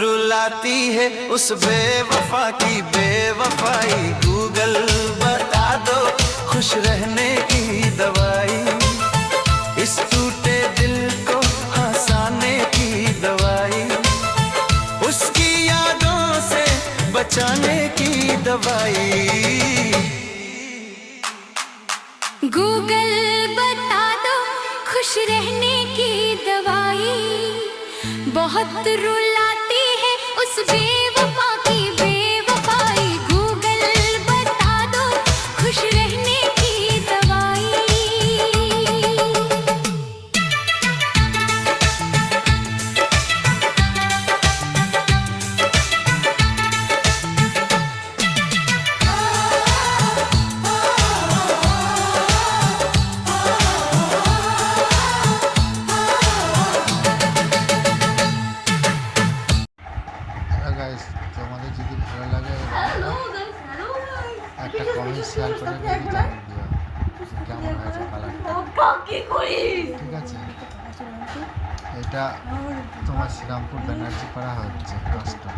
रुलाती है उस बेवफा की बेवफाई। गूगल बता दो खुश रहने की दवाई, इस टूटे दिल को हंसाने की दवाई, उसकी यादों से बचाने की दवाई। गूगल बता दो खुश रहने की दवाई, बहुत रुलाती है उस बेवफा की बेवफाई। गूगल बता दो खुश रहने की दवाई। গাইস, তোমাদের যদি ভালো লাগে একটা কমেন্ট শেয়ার করে দিও কেমন হয়েছে কালারটা, ঠিক আছে? এটা তোমার শ্রীরামপুর ব্যানার্জি পাড়া হচ্ছে কাজটা।